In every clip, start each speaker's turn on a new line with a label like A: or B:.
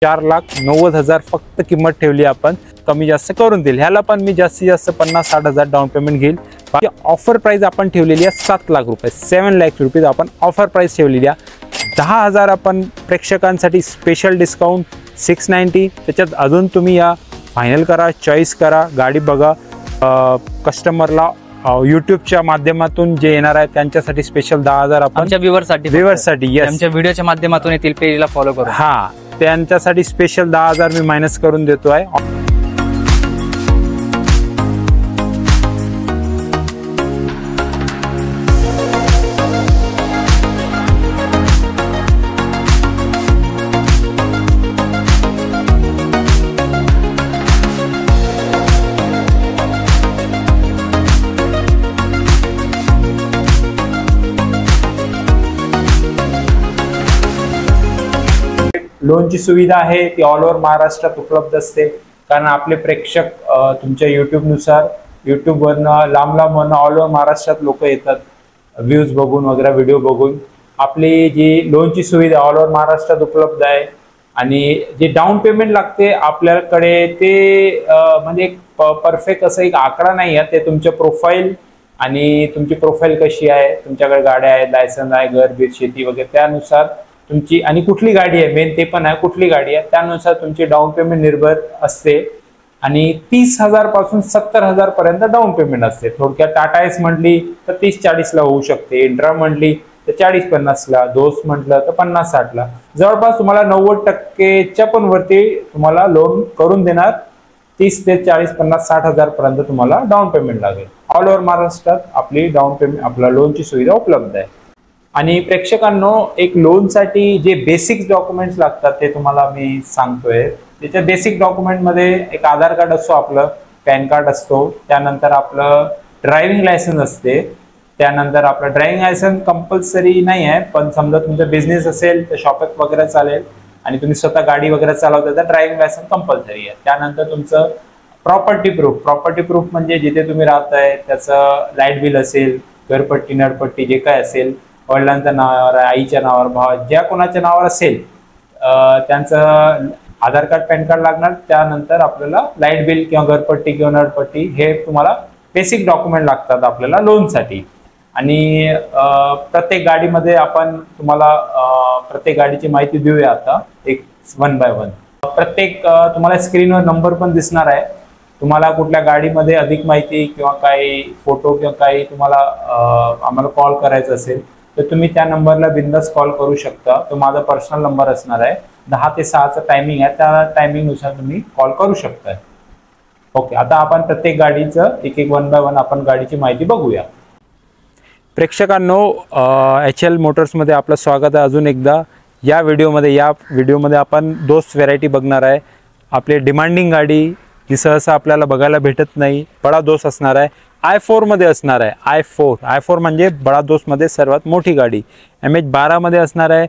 A: 4,90,000 फक्त किंमत ठेवली आपण, कमी जास्त करून देईल। ह्याला पण मी जास्तीत जास्त 50-60,000 डाऊन पेमेंट घेईल। बाकी ऑफर प्राइस आपण ठेवलेली आहे 7 लाख रुपये, 7 लाख रुपये आपण ऑफर प्राइस ठेवलेली आहे। 10,000 आपण प्रेक्षकांसाठी स्पेशल डिस्काउंट 690, त्याच्यात अजून तुम्ही या फायनल करा, चॉईस करा, गाडी बघा। कस्टमरला यूट्यूबच्या माध्यमातून जे येणार आहे त्यांच्यासाठी स्पेशल 10,000 आपण
B: आमच्या
A: व्ह्यूअर्ससाठी येस
B: आमच्या व्हिडिओच्या माध्यमातून येतील, पेजला फॉलो करू।
A: हा, त्यांच्यासाठी स्पेशल 10,000 मी मायनस करून देतो आहे। लोनची सुविधा आहे ती ऑल ओव्हर महाराष्ट्रात उपलब्ध असते, कारण आपले प्रेक्षक तुमच्या युट्यूबवरनं लांब ऑल ओव्हर महाराष्ट्रात लोक येतात व्ह्यूज बघून वगैरे, व्हिडिओ बघून। आपली जी लोनची सुविधा ऑल ओव्हर महाराष्ट्रात उपलब्ध आहे। आणि जे डाऊन पेमेंट लागते आपल्याकडे ते म्हणजे एक परफेक्ट असं एक आकडा नाही आहे, ते तुमच्या प्रोफाईल आणि तुमची प्रोफाईल कशी आहे, तुमच्याकडे गाड्या आहेत, लायसन्स आहे, घर बीर शेती वगैरे, त्यानुसार तुमची आणि कुठली गाडी आहे मेन ते पण आहे, कुठली गाडी आहे त्यानुसार तुमची डाऊन पेमेंट निर्भर असते। आणि 30,000 पासून 70,000 पर्यंत डाऊन पेमेंट असते। थोडक्यात टाटा एस म्हटली तर 30-40 ला होऊ शकते, इंट्रा म्हटली तर 40-50 ला, दोस्त म्हटलं तर 50-60 ला, जवळपास तुम्हाला 90% पण वरती तुम्हाला लोन करून देणार। 30 ते 40-50-60,000 पर्यंत तुम्हाला डाऊन पेमेंट लागेल। ऑल ओव्हर महाराष्ट्रात आपली डाऊन पेमेंट आपला लोनची सुविधा उपलब्ध आहे। आणि प्रेक्षकांनो, एक लोनसाठी जे बेसिक डॉक्युमेंट्स लागतात ते तुम्हाला मी सांगतोय। त्याच्या बेसिक डॉक्युमेंटमध्ये एक आधार कार्ड असतो, आपलं पॅन कार्ड असतो, त्यानंतर आपलं ड्रायव्हिंग लायसन्स असते, त्यानंतर आपलं ड्रायव्हिंग लायसन्स कंपल्सरी नाही आहे, पण समजा तुमचा बिझनेस असेल तर शॉपिंग वगैरे चालेल आणि तुम्ही स्वतः गाडी वगैरे चालवता तर ड्रायव्हिंग लायसन्स कंपल्सरी आहे। त्यानंतर तुमचं प्रॉपर्टी प्रूफ म्हणजे जिथे तुम्ही राहताय त्याचं लाईट बिल असेल, घरपट्टी नळपट्टी जे काय असेल, वडिलांच्या नावावर, आईच्या नावावर, भाव ज्या कोणाच्या नावावर असेल त्यांचं आधार कार्ड पॅन कार्ड लागणार। त्यानंतर आपल्याला लाईट बिल किंवा घरपट्टी किंवा नळपट्टी हे तुम्हाला बेसिक डॉक्युमेंट लागतात आपल्याला लोनसाठी। आणि प्रत्येक गाडीमध्ये आपण तुम्हाला प्रत्येक गाडीची माहिती देऊया आता एक 1 बाय 1। प्रत्येक तुम्हाला स्क्रीनवर नंबर पण दिसणार आहे। तुम्हाला कुठल्या गाडीमध्ये अधिक माहिती किंवा काही फोटो किंवा काही तुम्हाला आम्हाला कॉल करायचं असेल तर तुम्ही त्या नंबरला बिंदास कॉल करू शकता। तो माझा पर्सनल नंबर असणार आहे, 10 ते 6चा टायमिंग आहे, त्या टायमिंगनुसार तुम्ही कॉल करू शकता। ओके, आता आपण प्रत्येक गाडीचं एक 1 बाय 1 आपण गाडीची माहिती बघूया। प्रेक्षकांनो, HL मोटर्समध्ये आपलं स्वागत आहे अजून एकदा। या व्हिडिओमध्ये आपण दोस्त व्हेरायटी बघणार आहे। आपली डिमांडिंग गाडी जी सहसा आपल्याला बघायला भेटत नाही, बडा दोस्त असणार आहे, i4 मध्ये असणार आहे। i4 म्हणजे बडा दोस्त मध्ये सर्वात मोठी गाडी, MH12 मध्ये असणार आहे।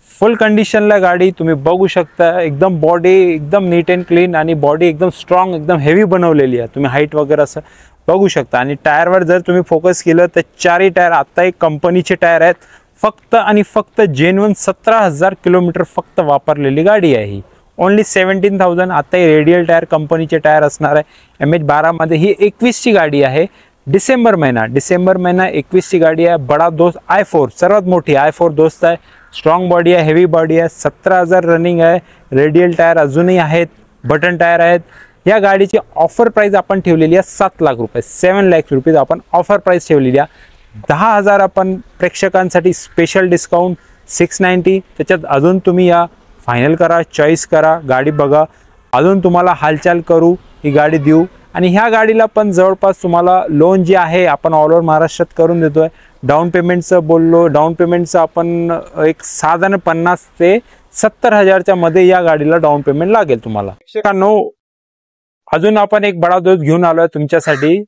A: फुल कंडिशनला गाडी तुम्ही बघू शकता, एकदम बॉडी एकदम नीट अँड क्लीन आणि बॉडी एकदम स्ट्रॉंग, एकदम हेवी बनवलेली आहे। तुम्ही हाईट वगैरे असं बघू शकता। आणि टायरवर जर तुम्ही फोकस केलं तर 4ही टायर आता एक कंपनीचे टायर आहेत, फक्त आणि फक्त जेन्युइन 17,000 किलोमीटर फक्त वापरलेली गाडी आहे ही, ओनली 17,000। आता ही रेडियल टायर कंपनीचे टायर असणार आहे। MH12 मध्ये ही 21 ची गाडी आहे। डिसेंबर महिना 21 ची गाडी आहे। बडा दोस्त i4 सर्वात मोठी i4 दोस्त आहे, स्ट्रॉंग बॉडी आहे, हेवी बॉडी आहे, 17,000 रनिंग आहे, रेडियल टायर अजूनही आहेत, बटन टायर आहेत। या गाडीची ऑफर प्राइस आपण ठेवलेली आहे 7 लाख रुपये, 7 लाख रुपये आपण ऑफर प्राइस ठेवलेली आहे। 10,000 आपण प्रेक्षकांसाठी स्पेशल डिस्काउंट 690, त्याच्यात अजून तुम्ही या फायनल करा, चॉईस करा, गाडी बघा, अजून तुम्हाला हालचाल करू, ही गाडी देऊ। आणि ह्या गाडीला पण जवळपास तुम्हाला लोन जे आहे आपण ऑल ओव्हर महाराष्ट्रात करून देतोय। डाऊन पेमेंटचं बोललो, डाऊन पेमेंटचं आपण एक साधारण 50 ते 70,000च्या मध्ये या गाडीला डाऊन पेमेंट लागेल तुम्हाला। प्रेक्षकांनो, अजून आपण एक बडा दोस्त घेऊन आलोय तुमच्यासाठी।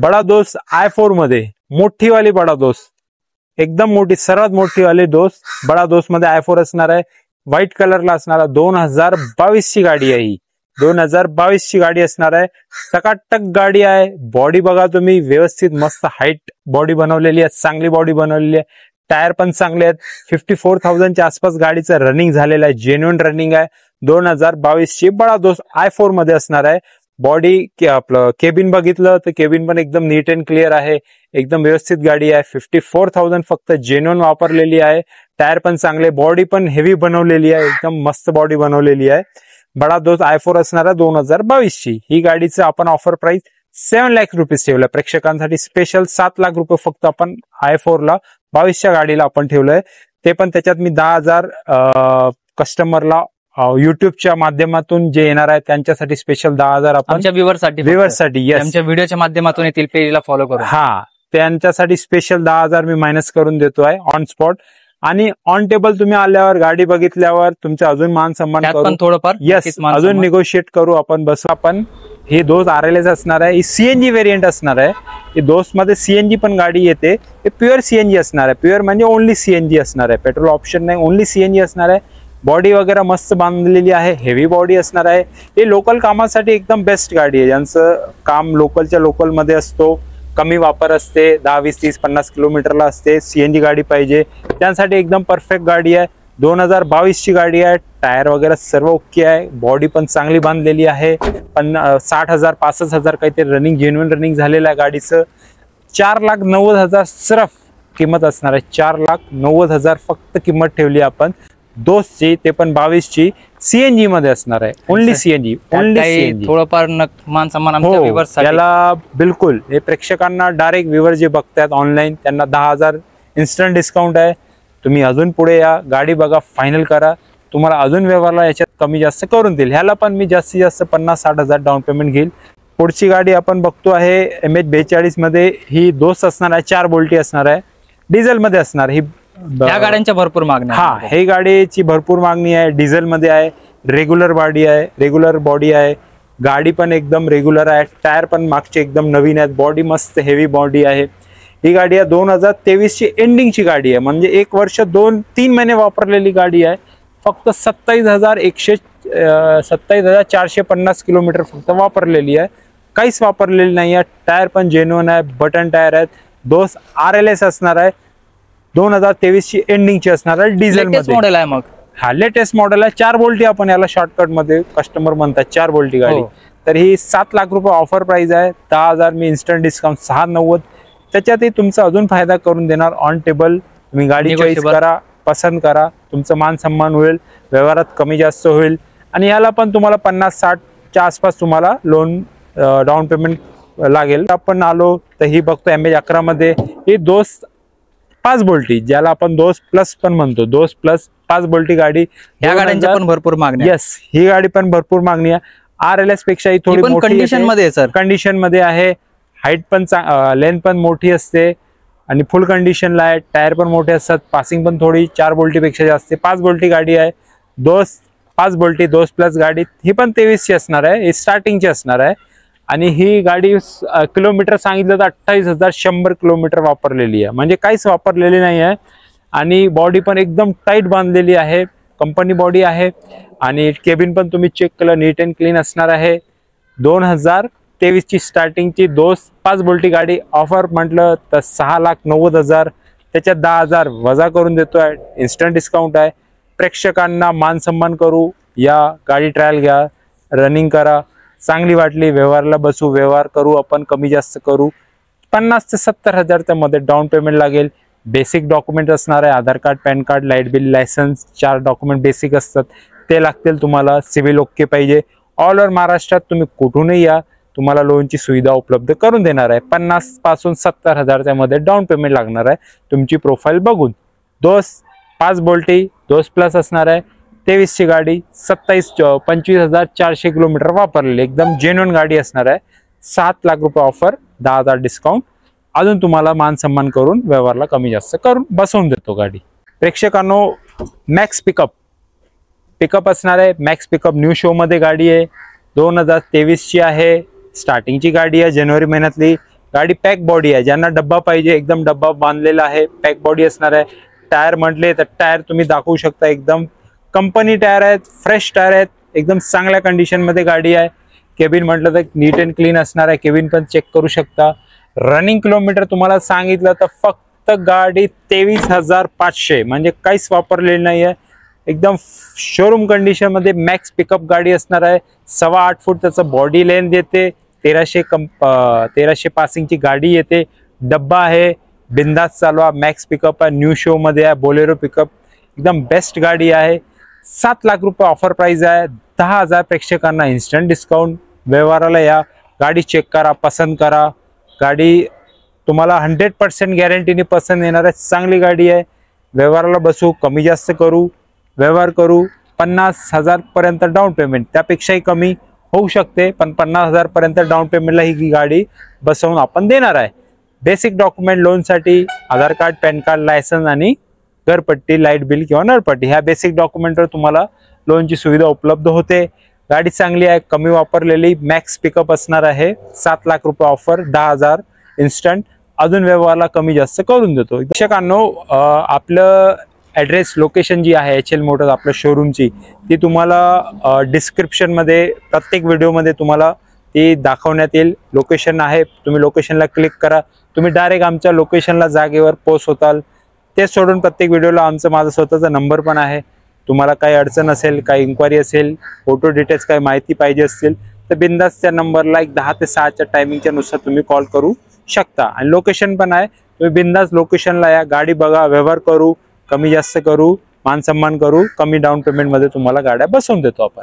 A: बडा दोस्त i4 मध्ये मोठीवाली बडा दोस्त, एकदम मोठी, सर्वात मोठीवाली दोस्त बडा दोस्त मध्ये i4 असणार आहे। व्हाईट कलरला असणार आहे, 2022 ची गाडी आहे ही, 2022 ची गाडी असणार आहे। टकाटक गाडी आहे, बॉडी बघा तुम्ही, व्यवस्थित मस्त हाईट बॉडी बनवलेली आहे, चांगली बॉडी बनवलेली आहे, टायर पण चांगले आहेत। 54,000 च्या आसपास गाडीचं रनिंग झालेलं आहे, जेन्युइन रनिंग आहे। 2022 ची बडा दोस्त i4 मध्ये असणार आहे. बॉडी आपलं केबिन बघितलं तर केबिन पण एकदम नीट अँड क्लिअर आहे, एकदम व्यवस्थित गाडी आहे. 54,000 फक्त जेन्युइन वापरलेली आहे. टायर पण चांगले, बॉडी पण हेवी बनवलेली आहे, एकदम मस्त बॉडी बनवलेली आहे. बडा दोस्त i4 असणार आहे 2022 ची. ही गाडीचं आपण ऑफर प्राइस 7 लाख रुपये ठेवलं प्रेक्षकांसाठी. स्पेशल 7 लाख रुपये फक्त आपण i4 ला 22च्या गाडीला आपण ठेवलंय. ते पण त्याच्यात मी 10,000 कस्टमरला युट्यूबच्या माध्यमातून जे येणार आहे त्यांच्यासाठी स्पेशल 10,000 आपण
B: आमच्या व्ह्यूअरसाठी
A: व्ह्यूअरसाठी
B: आमच्या व्हिडिओच्या माध्यमातून येतील पेजला फॉलो करून.
A: हा, त्यांच्यासाठी स्पेशल 10,000 मी मायनस करून देतोय ऑन स्पॉट. आणि ऑन टेबल तुम्ही आल्यावर गाडी बघितल्यावर तुमचं अजून मान सन्मान करू,
B: थोडंफार
A: येस अजून निगोशिएट करू आपण. बसू आपण. ही दोस्त RLS असणार आहे, ही सीएनजी व्हेरियंट असणार आहे. ही दोस्त मध्ये सीएनजी पण गाडी येते, हे प्युअर सीएनजी असणार आहे. प्युअर म्हणजे ओनली सीएनजी असणार आहे, पेट्रोल ऑप्शन नाही, ओनली सीएनजी असणार आहे. बॉडी वगैरे मस्त बांधलेली आहे, हेवी बॉडी असणार आहे. हे लोकल कामासाठी एकदम बेस्ट गाडी आहे, ज्यांचं काम लोकलच्या लोकलमध्ये असतो, कमी वापर असते, 10, 20, 30, 50 किलोमीटरला असते, सीएनजी गाडी पाहिजे त्यांसाठी एकदम परफेक्ट गाडी आहे. 2022 ची गाडी आहे. टायर वगैरे सर्व ओके आहे, बॉडी पण चांगली बांधलेली आहे. पण 60,000 65,000 काहीतरी रनिंग, जेन्युइन रनिंग झालेलं आहे गाडीचं. 4,90,000 सिर्फ किंमत असणार आहे. 4,90,000 फक्त किंमत ठेवली आपण दोस्तची, ते पण 22 ची. सीएनजी मध्ये असणार आहे, ओनली सीएनजी, ओनली सीएनजी.
B: थोडंफार मान सन्मान आमच्या व्ह्यूअर्ससाठी.
A: याला बिलकुल हे प्रेक्षकांना डायरेक्ट व्ह्यूअर जे बघतात ऑनलाईन त्यांना 10,000 इन्स्टंट डिस्काउंट आहे. तुम्ही अजून पुढे या, गाडी बघा, फायनल करा, तुम्हाला अजून व्यवहारला याच्यात कमी जास्त करून देईल. ह्याला पण मी जास्तीत जास्त 50-60,000 डाऊन पेमेंट घेईल. पुढची गाडी आपण बघतो आहे MH42 मध्ये. ही दोस्त असणार आहे, 4 बोल्टी असणार आहे, डिझेल मध्ये असणार. ही
B: या गाड्यांच्या भरपूर मागणी.
A: हा, हे गाडीची भरपूर मागणी आहे. डिझेल मध्ये आहे, रेग्युलर बॉडी आहे, रेग्युलर बॉडी आहे. गाडी पण एकदम रेग्युलर आहे, टायर पण मागचे एकदम नवीन आहेत, बॉडी मस्त हेवी बॉडी आहे. ही गाडी आहे 2023 ची एंडिंगची गाडी आहे, म्हणजे 1 वर्ष 2-3 महिने वापरलेली गाडी आहे. फक्त 27,450 किलोमीटर फक्त वापरलेली आहे, काहीच वापरलेली नाही आहे. टायर पण जेन्युइन आहे, बटन टायर आहेत. दोस्त RLS असणार आहे, 2023 ची एंडिंगची असणार आहे, डिझेल मध्ये
B: मॉडेल आहे. मग
A: हा लेटेस्ट मॉडेल आहे. 4 बोल्टी आपण याला शॉर्टकट मध्ये कस्टमर म्हणतात 4 बोल्टी गाडी. तर ही 7 लाख रुपये ऑफर प्राइस आहे. 10,000 मी इन्स्टंट डिस्काउंट 690. त्याच्यातही तुमचा अजून फायदा करून देणार. ऑन टेबल तुम्ही गाडी चॉईस करा, पसंत करा, तुमचं मान सन्मान होईल, व्यवहारात कमी जास्त होईल. आणि याला पण तुम्हाला 50-60च्या आसपास तुम्हाला लोन डाऊन पेमेंट लागेल. आपण आलो तर ही बघतो MH11 मध्ये. ही दोस्त 5 बोल्टी, ज्याला आपण दोस्त प्लस पण म्हणतो, दोस्त प्लस 5 बोल्टी गाडी.
B: या गाड्यांच्या पण भरपूर मागणी.
A: येस, ही गाडी पण भरपूर मागणी आहे. RLS पेक्षा ही थोडी मोठी
B: कंडिशन मध्ये, सर
A: कंडिशन मध्ये आहे. हाईट पण लेंथ पण मोठी असते आणि फुल कंडिशनला आहे. टायर पण मोठे असतात, पासिंग पण थोडी 4 बोल्टी पेक्षा जास्त. 5 बोल्टी गाडी आहे, दोस्त 5 बोल्टी दोस्त प्लस गाडी. ही पण 23 ची असणार आहे, ही स्टार्टिंगची असणार आहे. आणि ही गाडी किलोमीटर सांगितलं तर 28,100 किलोमीटर वापरलेली आहे, म्हणजे काहीच वापरलेली नाही आहे. आणि बॉडी पण एकदम टाईट बांधलेली आहे, कंपनी बॉडी आहे. आणि केबिन पण तुम्ही चेक केलं, नीट अँड क्लीन असणार आहे. 2023 ची स्टार्टिंगची दोस्त 5 बोल्टी गाडी. ऑफर म्हटलं तर 6,90,000, त्याच्यात 10,000 वजा करून देतोय, इन्स्टंट डिस्काउंट आहे. प्रेक्षकांना मान सन्मान करू, या गाडी ट्रायल घ्या, रनिंग करा, चांगली वाटली व्यवहारला बसू, व्यवहार करू, आपण कमी जास्त करू. 50,000 ते 70,000 मध्ये डाऊन पेमेंट लागेल. बेसिक डॉक्युमेंट असणार आहे, Aadhaar card, PAN card, light bill, licence, 4 document basic असतात, ते लागतील तुम्हाला. सिव्हिल ओके पाहिजे. ऑल ओव्हर महाराष्ट्रात तुम्ही कुठूनही या, तुम्हाला लोनची सुविधा उपलब्ध करून देणार आहे. 50,000 पासून 70,000 मध्ये डाऊन पेमेंट लागणार आहे तुमची प्रोफाईल बघून. दोस्त 5 बोल्टी दोस्त प्लस असणार आहे. 23 ची गाडी, 25,400 किलोमीटर वापरलेली, एकदम जेन्युइन गाडी असणार आहे. 7 लाख रुपये ऑफर, 10,000 डिस्काउंट, अजून तुम्हाला मान सन्मान करून व्यवहारला कमी जास्त करून बसवून देतो गाडी. प्रेक्षकांनो, मॅक्स पिकअप असणार आहे. मॅक्स पिकअप न्यू शो मध्ये गाडी आहे, 2023 ची आहे, स्टार्टिंगची गाडी आहे, जानेवारी महिन्यातली गाडी. पॅक बॉडी आहे, ज्यांना डब्बा पाहिजे एकदम डब्बा बांधलेला आहे, पॅक बॉडी असणार आहे. टायर म्हटले तर टायर तुम्ही दाखवू शकता, एकदम कंपनी टायर आहेत, फ्रेश टायर आहेत, एकदम चांगल्या कंडिशन मध्ये गाडी आहे. केबिन म्हटलं तर नीट अँड क्लीन असणार आहे, केबिन पण चेक करू शकता. रनिंग किलोमीटर तुम्हाला सांगितलं तर फक्त गाडी 23,500, म्हणजे काहीच वापरलेली नाही आहे. एकदम शोरूम कंडिशन मध्ये मॅक्स पिकअप गाडी असणार आहे. 8.25 फूट त्याचं बॉडी लेंथ येते. 1300 पासिंगची गाडी येते. डब्बा आहे, बिंदास चालवा. मॅक्स पिकअप आहे, न्यू शो मध्ये आहे. बोलेरो पिकअप एकदम बेस्ट गाडी आहे. 7 लाख रुपये ऑफर प्राइस आहे. 10,000 प्रेक्षकांना इन्स्टंट डिस्काउंट. व्यवहाराला या, गाडी चेक करा, पसंत करा. गाडी तुम्हाला 100% गॅरंटीने पसंत येणार आहे. चांगली गाडी आहे. व्यवहाराला बसू, कमी जास्त करू, व्यवहार करू. 50,000 पर्यंत डाऊन पेमेंट, त्यापेक्षाही कमी होऊ शकते, पण 50,000 पर्यंत डाऊन पेमेंटला ही गाडी बसवून आपण देणार आहे. बेसिक डॉक्युमेंट लोनसाठी आधार कार्ड, पॅन कार्ड, लायसन्स आणि घरपट्टी, लाईट बिल किंवा नळपट्टी ह्या बेसिक डॉक्युमेंटवर तुम्हाला लोनची सुविधा उपलब्ध होते. गाडी चांगली आहे, कमी वापरलेली, मॅक्स पिकअप असणार आहे. 7 लाख रुपये ऑफर, 10,000 इन्स्टंट. अजून व्यवहाराला कमी जास्त करून देतो. दर्शकांनो, आपलं ॲड्रेस, लोकेशन जी आहे HL मोटर्स आपल्या शोरूमची, ती तुम्हाला डिस्क्रिप्शनमध्ये प्रत्येक व्हिडिओमध्ये तुम्हाला ती दाखवण्यात येईल. लोकेशन आहे, तुम्ही लोकेशनला क्लिक करा, तुम्ही डायरेक्ट आमच्या लोकेशनला जागेवर पोहोच होताल. ते सोडून प्रत्येक व्हिडिओला माझा स्वतःचा नंबर पण आहे. तुम्हाला काही अडचण असेल, काही इन्क्वायरी असेल, फोटो डिटेल्स, काही माहिती पाहिजे असतील तर बिंदास त्या नंबरला 10 ते 6च्या टायमिंगच्या नुसार तुम्ही कॉल करू शकता. आणि लोकेशन पण आहे, तुम्ही बिंदास लोकेशनला या, गाडी बघा, व्यवहार करू, कमी जास्त करू, मान सन्मान करू. कमी डाऊन पेमेंटमध्ये तुम्हाला गाड्या बसवून देतो आपण.